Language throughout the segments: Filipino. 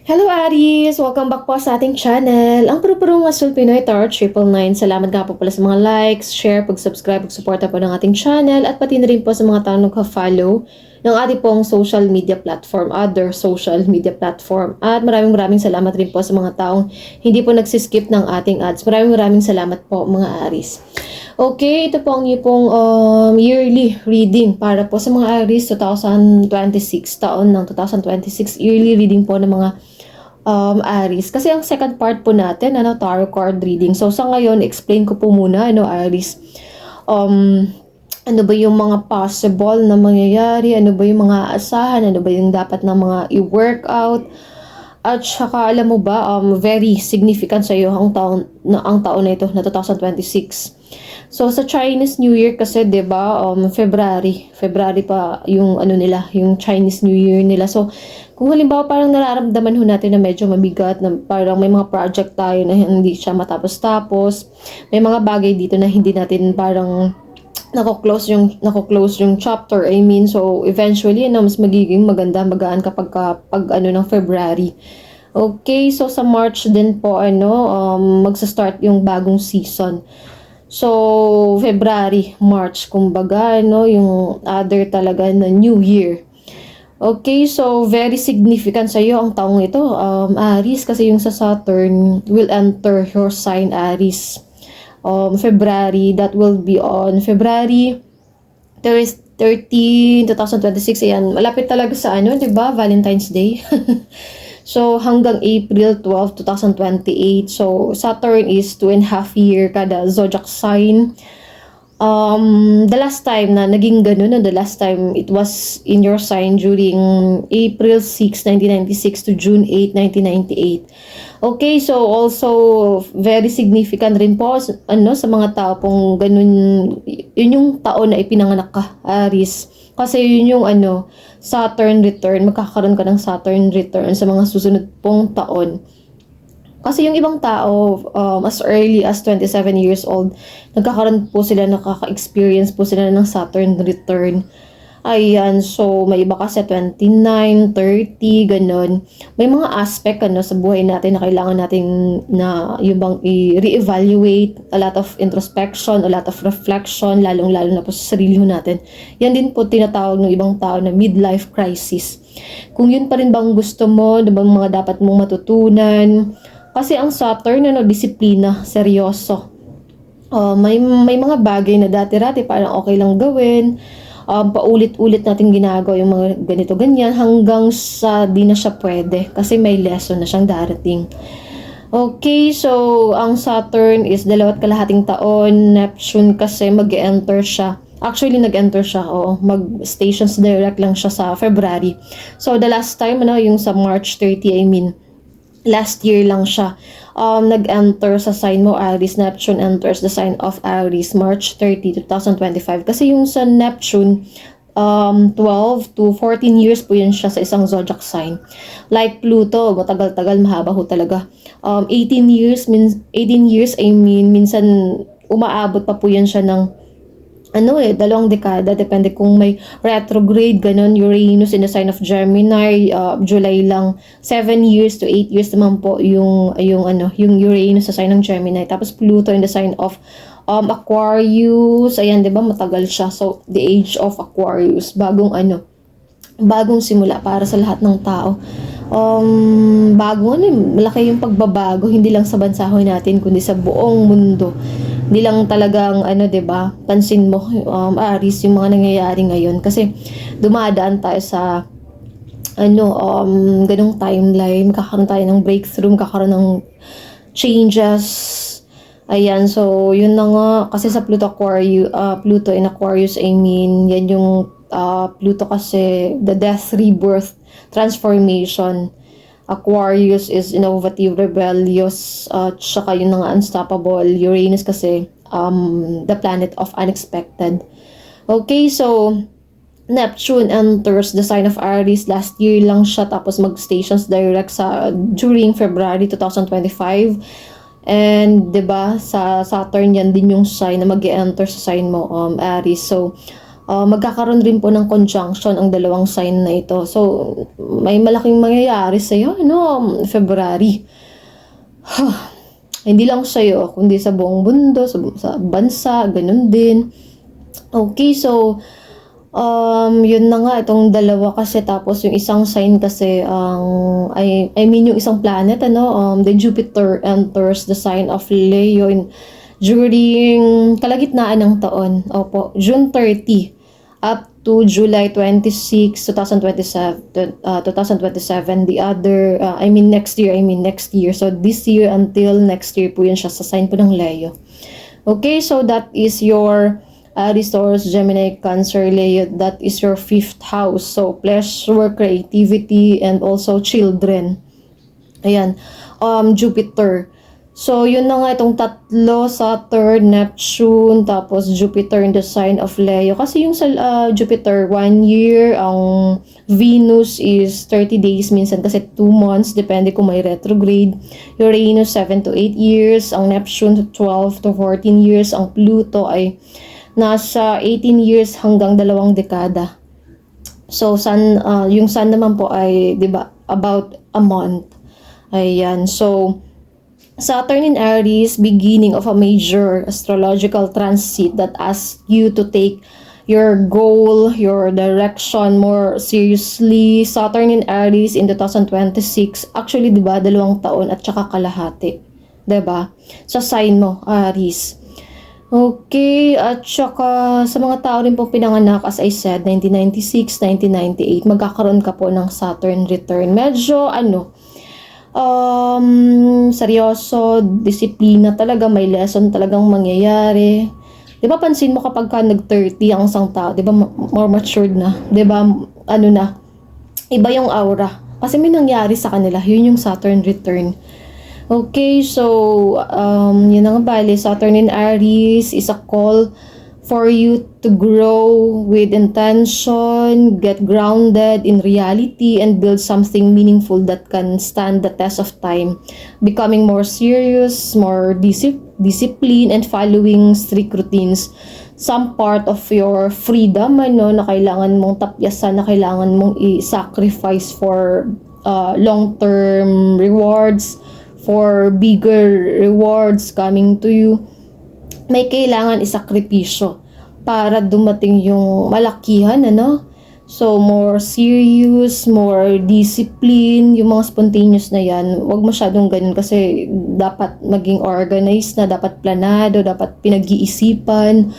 Hello Aries! Welcome back po sa ating channel. Ang puro-purong Asul Pinoy Tarot 999. Salamat nga po pala sa mga likes, share, pag-subscribe, pag-suporta po ng ating channel at pati na rin po sa mga taong nagka-follow ng ating pong social media platform, other social media platform. At maraming salamat rin po sa mga taong hindi po nagsiskip ng ating ads. Maraming salamat po mga Aries. Okay, ito po ang iyong yearly reading para po sa mga Aries 2026, taon ng 2026, yearly reading po ng mga Aries. Kasi ang second part po natin, tarot card reading. So, sa ngayon, explain ko po muna, Aries. Ano ba yung mga possible na mangyayari? Ano ba yung mga aasahan? Ano ba yung dapat na mga i-workout? At saka, alam mo ba, very significant sa iyo ang taon na ito, na 2026. So, sa Chinese New Year kasi, 'di ba, February pa yung yung Chinese New Year nila. So, kung halimbawa parang nararamdaman ho natin na medyo mabigat, na parang may mga project tayo na hindi siya matapos-tapos, may mga bagay dito na hindi natin parang nako-close yung chapter. I mean, so eventually, mas magiging maganda, magaan kapag pag ng February. Okay, so sa March din po, magsa-start yung bagong season. So, February, March, kumbaga, yung other talaga na New Year. Okay, so very significant sa iyo ang taong ito, Aries, kasi yung sa Saturn will enter your sign, Aries. February, that will be on February 13, 2026. Ayan, malapit talaga sa di ba? Valentine's Day. So, hanggang April 12, 2028. So, Saturn is 2.5 year kada zodiac sign. The last time na naging ganun, the last time it was in your sign during April 6, 1996 to June 8, 1998. Okay, so also very significant rin po sa mga tao pong ganun, yun yung taon na ipinanganak ka, Aries. Kasi yun yung Saturn return, magkakaroon ka ng Saturn return sa mga susunod pong taon. Kasi yung ibang tao, as early as 27 years old, nakaka-experience po sila ng Saturn return. Ayan, so may iba kasi 29, 30, ganon. May mga aspect sa buhay natin na kailangan natin na yung bang i-reevaluate, a lot of introspection, a lot of reflection, lalong-lalo na po sa sarili natin. Yan din po tinatawag ng ibang tao na midlife crisis. Kung yun pa rin bang gusto mo, na bang mga dapat mong matutunan, kasi ang Saturn, disiplina, seryoso. May mga bagay na dati-dati parang okay lang gawin, paulit-ulit natin ginagawa yung mga ganito-ganyan hanggang sa di na siya pwede kasi may lesson na siyang darating. Okay, so ang Saturn is 2.5 taon. Neptune kasi mag-enter siya. Actually, nag-enter siya. Mag-stations direct lang siya sa February. So, the last time, yung sa March 30, I mean, last year lang siya. Nag-enter sa sign mo, Aries. Neptune enters the sign of Aries, March 30, 2025. Kasi yung sa Neptune, 12 to 14 years po yun siya sa isang zodiac sign. Like Pluto, matagal-tagal, mahaba ho talaga. 18 years, I mean, minsan umaabot pa po yan siya ng 2 dekada, depende kung may retrograde, ganun. Uranus in the sign of Gemini, July lang, 7 years to 8 years naman po yung Uranus sa sign ng Gemini. Tapos Pluto in the sign of Aquarius, ayan, diba, matagal siya. So, the age of Aquarius, bagong simula para sa lahat ng tao. Malaki yung pagbabago, hindi lang sa bansahoy natin, kundi sa buong mundo. Hindi lang talagang diba, pansin mo, Aries, yung mga nangyayari ngayon. Kasi dumadaan tayo sa ganong timeline, kakaroon tayo ng breakthrough, kakaroon ng changes. Ayan, so yun na nga, kasi sa Pluto in Aquarius, I mean, yan yung Pluto kasi, the death, rebirth, transformation. Aquarius is innovative, rebellious, tsaka yun nga unstoppable. Uranus kasi, the planet of unexpected. Okay, so, Neptune enters the sign of Aries. Last year lang siya, tapos mag-stations direct during February 2025. And, diba, sa Saturn yan din yung sign na mag-enter sa sign mo, Aries. So, magkakaroon rin po ng conjunction ang dalawang sign na ito. So, may malaking mangyayari sa'yo, no? February. Hindi lang sa'yo, kundi sa buong mundo, sa bansa, ganun din. Okay, so, yun na nga, itong dalawa kasi, tapos yung isang sign kasi, I mean yung isang planet, the Jupiter enters the sign of Leo during kalagitnaan ng taon. Opo, June 30 up to July 26, 2027, 2027. The other, next year. So, this year until next year po yun siya sa sign po ng Leo. Okay, so that is your Aries, Taurus, Gemini, Cancer, Leo. That is your 5th house. So, pleasure, creativity, and also children. Ayan, Jupiter. So, yun na nga itong tatlo, Saturn, Neptune, tapos Jupiter in the sign of Leo. Kasi yung sa Jupiter, 1 year, ang Venus is 30 days, minsan kasi 2 months, depende kung may retrograde. Uranus, 7 to 8 years, ang Neptune, 12 to 14 years, ang Pluto ay nasa 18 years hanggang 2 dekada. So, yung Sun naman po ay, di ba, about a month. Ayan, so, Saturn in Aries, beginning of a major astrological transit that asks you to take your goal, your direction more seriously. Saturn in Aries in 2026, actually, di ba, 2 taon at saka kalahati. Di ba? Sa sign mo, Aries. Okay, at saka sa mga tao rin pong pinanganak, as I said, 1996, 1998, magkakaroon ka po ng Saturn return. Medyo, seryoso, disiplina talaga, may lesson talagang mangyayari. 'Di ba pansin mo kapag ka nag-30 ang isang tao, 'di ba more matured na, 'di ba? Na, iba yung aura. Kasi may nangyari sa kanila, yun yung Saturn return. Okay, so yun ang bali, Saturn in Aries is a call for you to grow with intention, get grounded in reality, and build something meaningful that can stand the test of time. Becoming more serious, more disciplined, and following strict routines. Some part of your freedom, na kailangan mong tapyasan, na kailangan mong i-sacrifice for long-term rewards, for bigger rewards coming to you. May kailangan isakripisyo para dumating yung malakihan, So, more serious, more discipline, yung mga spontaneous na yan, wag masyadong ganun kasi dapat maging organized na, dapat planado, dapat pinag-iisipan,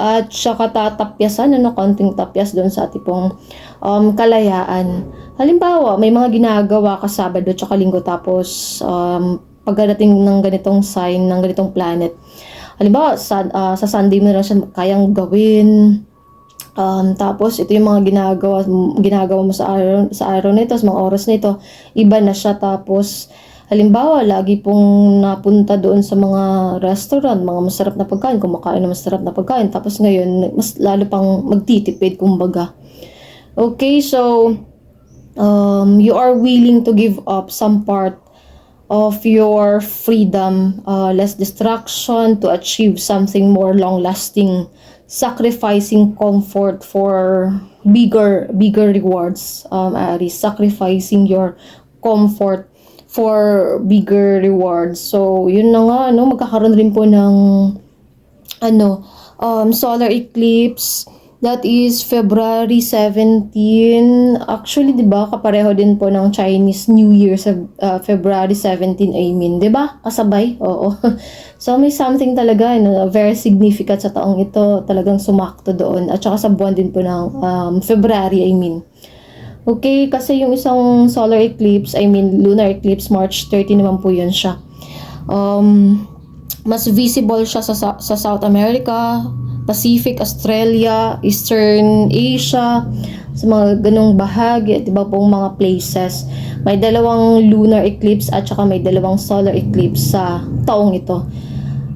at saka tatapyasan, konting tapyas doon sa tipong kalayaan. Halimbawa, may mga ginagawa ka Sabado tsaka Linggo, tapos pagdating ng ganitong sign, ng ganitong planet, halimbawa, sa Sunday mo na siya kayang gawin. Tapos, ito yung mga ginagawa mo sa araw na ito, sa mga oras na ito, iba na siya. Tapos, halimbawa, lagi pong napunta doon sa mga restaurant, mga masarap na pagkain, kumakain ng masarap na pagkain. Tapos ngayon, mas lalo pang magtitipid, kumbaga. Okay, so, you are willing to give up some part of your freedom, less distraction to achieve something more long-lasting, sacrificing comfort for bigger rewards, Aries, sacrificing your comfort for bigger rewards. So, yun na nga, magkakaroon rin po ng solar eclipse. That is February 17. Actually, 'di ba, kapareho din po ng Chinese New Year sa February 17, di ba? Kasabay. Oo. So may something talaga, very significant sa taong ito, talagang sumakto doon. At saka sa buwan din po ng February, Okay, kasi yung isang solar eclipse, lunar eclipse, March 30 naman po 'yun siya. Mas visible siya sa South America, Pacific, Australia, Eastern Asia, sa mga ganong bahagi at iba pong mga places. May 2 lunar eclipse at saka may 2 solar eclipse sa taong ito.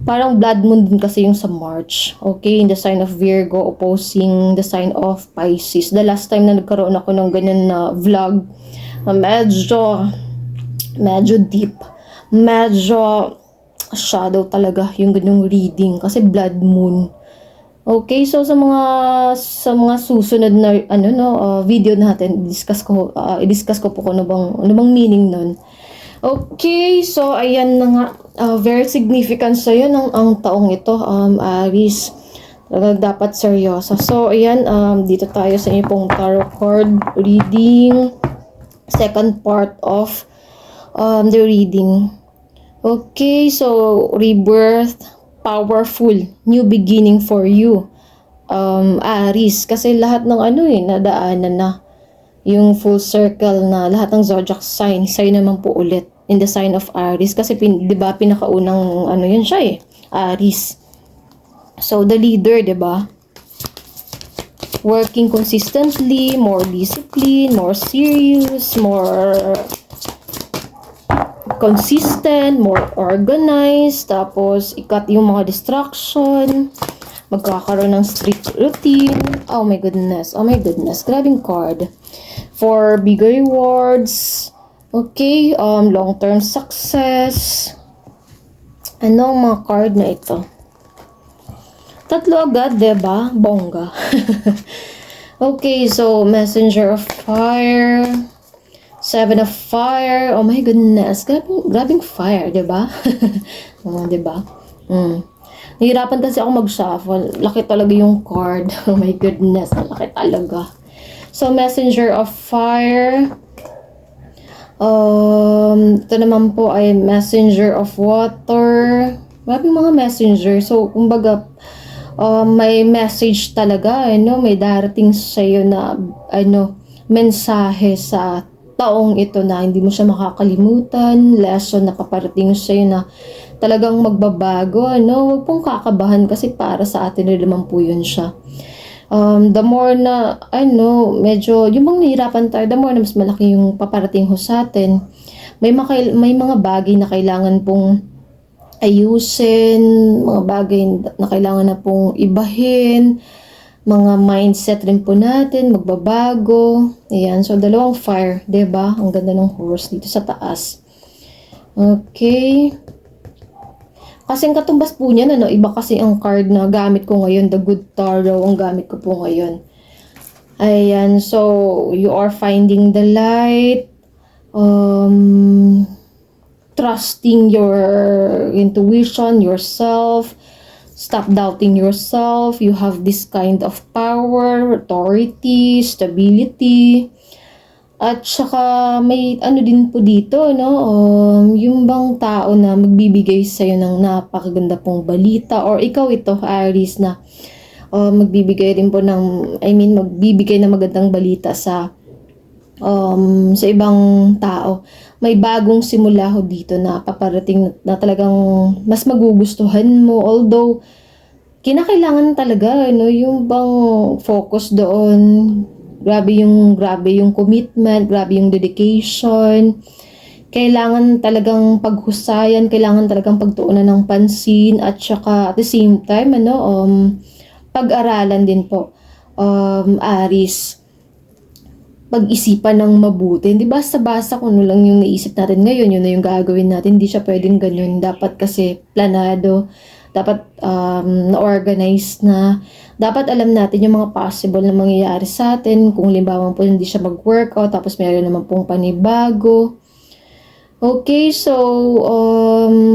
Parang blood moon din kasi yung sa March. Okay, in the sign of Virgo opposing the sign of Pisces. The last time na nagkaroon ako ng ganyan na vlog, medyo deep, medyo shadow talaga yung ganung reading kasi blood moon. Okay, so sa mga susunod na video natin, i-discuss ko po kung ano bang meaning nun. Okay, so ayan na nga, very significant sa yun ang taong ito, Aries. Talagang dapat seryoso. So ayan, dito tayo sa inyong pong tarot card reading, second part of the reading. Okay, so rebirth, powerful, new beginning for you. Aries, kasi lahat ng nadaanan na yung full circle na lahat ng zodiac sign, sa'yo naman po ulit in the sign of Aries. Kasi 'di ba pinakaunang yan siya Aries. So the leader, 'di ba? Working consistently, more discipline, more serious, more consistent, more organized, tapos ikat yung mga distraction, magkakaroon ng strict routine. Oh my goodness, grabing card. For bigger rewards, okay, long-term success. Ano ang mga card na ito? Tatlo agad, diba? Bongga. Okay, so messenger of fire, Seven of Fire. Oh my goodness. Grabing fire, diba? Diba? Nahirapan kasi ako mag-shuffle. Laki talaga yung card. Oh my goodness. Laki talaga. So, Messenger of Fire. Ito naman po ay Messenger of Water. Grabing mga messenger. So, kumbaga, may message talaga. May darating sa'yo na mensahe sa taong ito na hindi mo siya makakalimutan, lesson na paparating sa'yo na talagang magbabago, huwag pong kakabahan kasi para sa atin rin naman po yun siya. The more na, medyo, yung bang nahirapan tayo, the more na mas malaki yung paparating ho sa atin, may mga bagay na kailangan pong ayusin, mga bagay na kailangan na pong ibahin, mga mindset rin po natin, magbabago. Ayan, so dalawang fire, 'di ba? Ang ganda ng horse dito sa taas. Okay. Kasing katumbas po niyan, iba kasi ang card na gamit ko ngayon, the Good Tarot ang gamit ko po ngayon. Ayan, so you are finding the light, trusting your intuition, yourself, stop doubting yourself. You have this kind of power, authority, stability. At saka may din po dito, yung bang tao na magbibigay sa'yo ng napakaganda pong balita, or ikaw ito, Aries, na magbibigay rin po magbibigay ng magandang balita sa ibang tao. May bagong simula ho dito na paparating na talagang mas magugustuhan mo, although kinakailangan talaga yung bang focus doon, grabe yung commitment, grabe yung dedication, kailangan talagang paghusayan, kailangan talagang pagtuunan ng pansin, at saka at the same time pag-aralan din po, Aries, pag-isipan ng mabuti. Hindi basta-basta kung ano lang yung naisip natin ngayon, yun na yung gagawin natin. Hindi siya pwedeng ganun. Dapat kasi planado. Dapat na-organize na. Dapat alam natin yung mga possible na mangyayari sa atin. Kung limbawa po hindi siya mag-workout, tapos meron naman pong panibago. Okay, so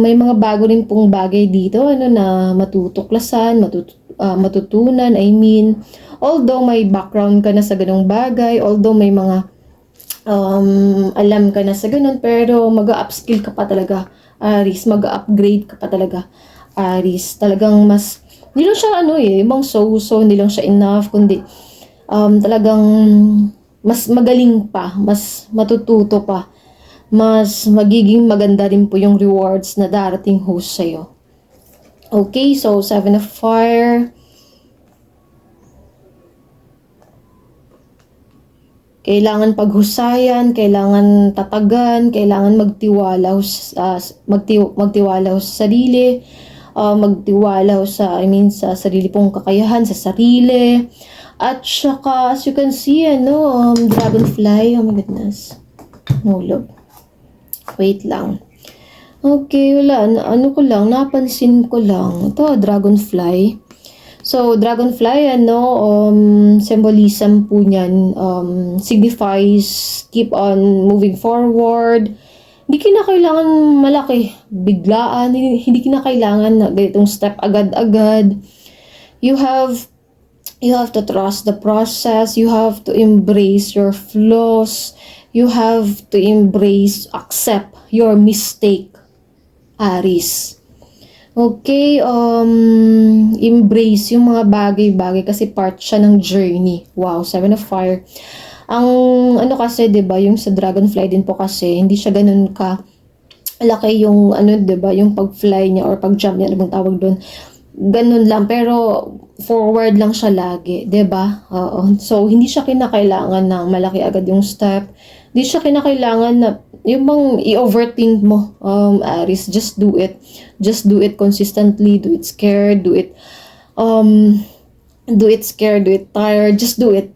may mga bago rin pong bagay dito na matutuklasan, matutunan. Although may background ka na sa ganong bagay, although may mga alam ka na sa ganon, pero mag-upskill ka pa talaga, Aries, mag-upgrade ka pa talaga, Aries. Talagang mas, hindi lang siya ibang so-so, hindi lang siya enough, kundi talagang mas magaling pa, mas matututo pa, mas magiging maganda rin po yung rewards na darating ho sa'yo. Okay, so Seven of Fire. Kailangan paghusayan, kailangan tatagan, kailangan magtiwala sa sarili, magtiwala sa sarili pong kakayahan, sa sarili. At saka, as you can see, dragonfly, oh my goodness. Hulog. Wait lang. Okay, wala. Napansin ko lang. Ito, dragonfly. So, dragonfly, symbolism po niyan, signifies keep on moving forward. Hindi kinakailangan malaki, biglaan, hindi kinakailangan na ganitong step agad-agad. You have you have to trust the process, you have to embrace your flaws, you have to accept your mistake, Aries. Okay, embrace yung mga bagay-bagay kasi part siya ng journey. Wow, Seven of Fire. Ang ano kasi, 'di ba, yung sa dragonfly din po kasi hindi siya ganun ka laki yung ano, 'di ba, yung pag-fly niya or pag-jump niya, ano bang tawag doon. Ganun lang, pero forward lang siya lagi, 'di ba? Oo. So hindi siya kinakailangan na malaki agad yung step. Hindi siya kinakailangan na yung bang i-overthink mo, Aries, just do it. Just do it consistently, do it scared, um, do it scared, do it tired, just do it.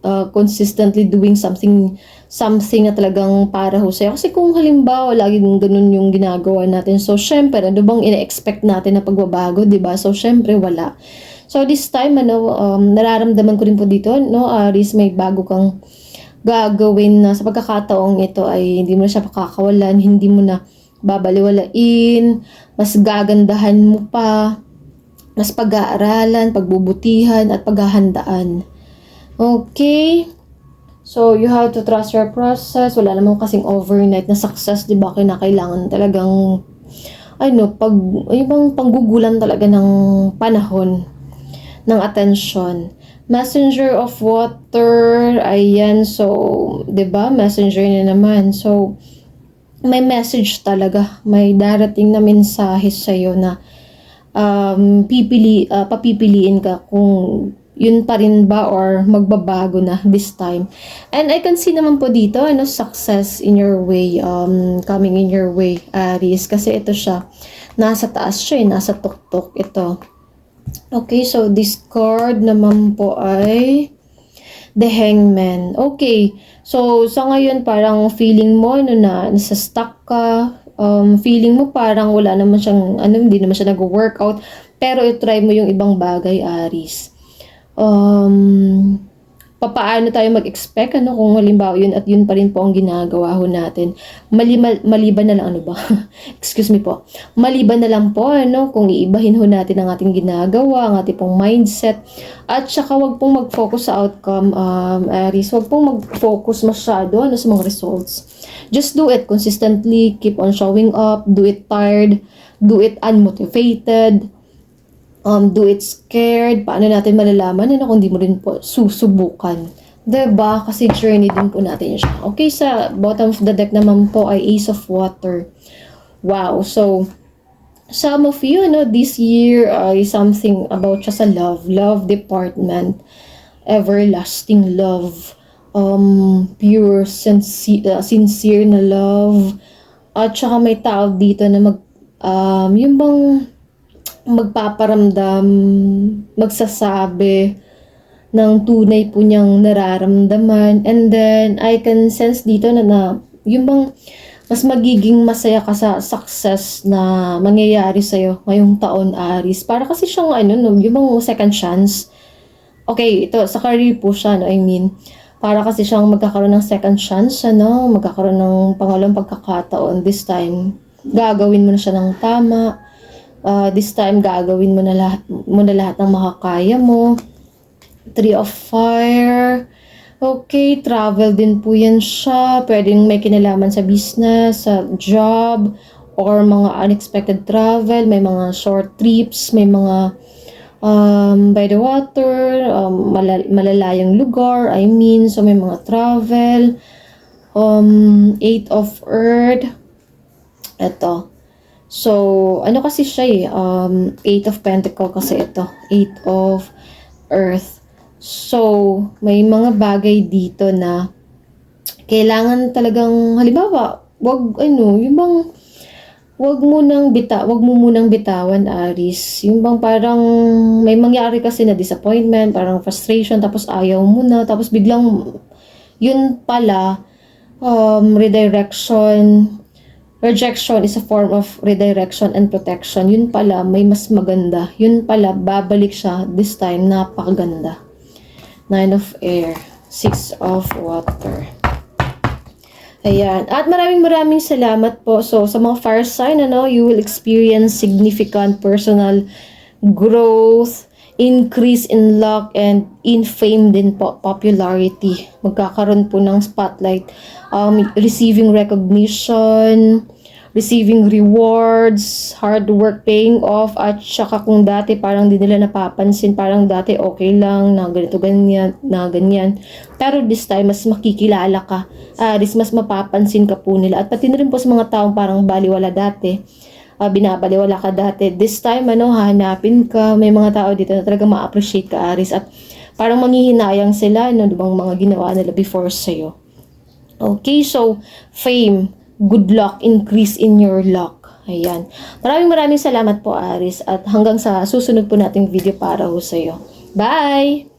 Consistently doing something na talagang para ho sa'yo. Kasi kung halimbawa laging ganun yung ginagawa natin, so syempre, ano bang ina-expect natin na pagbabago, 'di ba? So syempre wala. So this time, nararamdaman ko rin po dito, no, Aries, may bago kang gagawin na sa pagkakataong ito ay hindi mo na siya pakakawalan, hindi mo na babaliwalain, mas gagandahan mo pa, mas pag-aaralan, pagbubutihan, at paghahandaan. Okay? So, you have to trust your process. Wala naman kasing overnight na success, di ba? Kinakailangan talagang, yung panggugulan talaga ng panahon, ng attention. Messenger of water, ayan, so, 'di ba? Messenger na naman. So, may message talaga, may darating na mensahe sa iyo na papipiliin ka kung yun pa rin ba or magbabago na this time. And I can see naman po dito, success in your way, coming in your way, Aries, kasi ito siya, nasa taas siya, nasa tuktok ito. Okay, so this card naman po ay The Hangman. Okay, so sa ngayon parang feeling mo na nasa stuck ka, feeling mo parang wala naman siyang, hindi naman siya nag-workout, pero i-try mo yung ibang bagay, Aries. Papaano tayo mag-expect kung halimbawa yun at yun pa rin po ang ginagawa ho natin. Maliban na lang excuse me po. Maliban na lang po kung iibahin ho natin ang ating ginagawa, ang ating pong mindset, at saka wag pong mag-focus sa outcome, Aries. Wag pong mag-focus masyado sa mga results. Just do it consistently, keep on showing up, do it tired, do it unmotivated, do it scared. Paano natin malalaman kung di mo rin po susubukan? Diba? Kasi journey din po natin siya. Okay, sa bottom of the deck naman po ay Ace of Water. Wow. So, some of you, this year ay something about siya sa love department, everlasting love, pure, sincere na love. At saka may tao dito na yung bang magpaparamdam, magsasabi ng tunay po niyang nararamdaman. And then, I can sense dito na yung bang mas magiging masaya ka sa success na mangyayari sa'yo ngayong taon, Aries. Para kasi siyang, yung bang second chance. Okay, ito, sa career po siya, para kasi siyang magkakaroon ng second chance, magkakaroon ng pangalawang pagkakataon. This time, gagawin mo na siya ng tama. This time, gagawin mo na lahat ng makakaya mo. Three of Fire. Okay, travel din po yan siya. Pwedeng may kinalaman sa business, sa job, or mga unexpected travel. May mga short trips, may mga by the water, malalayang lugar, so may mga travel. Eight of Earth. Ito. So, kasi siya Eight of Pentacle kasi ito. Eight of Earth. So, may mga bagay dito na kailangan talagang, halimbawa, wag mo munang bitawan, Aries. Yung bang parang may mangyari kasi na disappointment, parang frustration, tapos ayaw mo na, tapos biglang, yun pala, redirection Rejection is a form of redirection and protection. Yun pala, may mas maganda. Yun pala, babalik siya. This time, napakaganda. 9 of air. 6 of water. Ayan. At maraming salamat po. So, sa mga fire sign, you will experience significant personal growth, increase in luck, and in fame din po, popularity. Magkakaroon po ng spotlight, receiving recognition, receiving rewards, hard work paying off, at saka kung dati parang di nila napapansin, parang dati okay lang, na ganito, ganyan, na ganyan. Pero this time, mas makikilala ka, mas mapapansin ka po nila. At pati na rin po sa mga taong parang baliwala dati, binabaliwala ka dati. This time, hahanapin ka. May mga tao dito na talaga ma-appreciate ka, Aries. At parang manghihinayang sila, diba, mga ginawa nila before sa'yo. Okay, so, fame, good luck, increase in your luck. Ayan. Maraming salamat po, Aries. At hanggang sa susunod po nating video para ho sa'yo. Bye!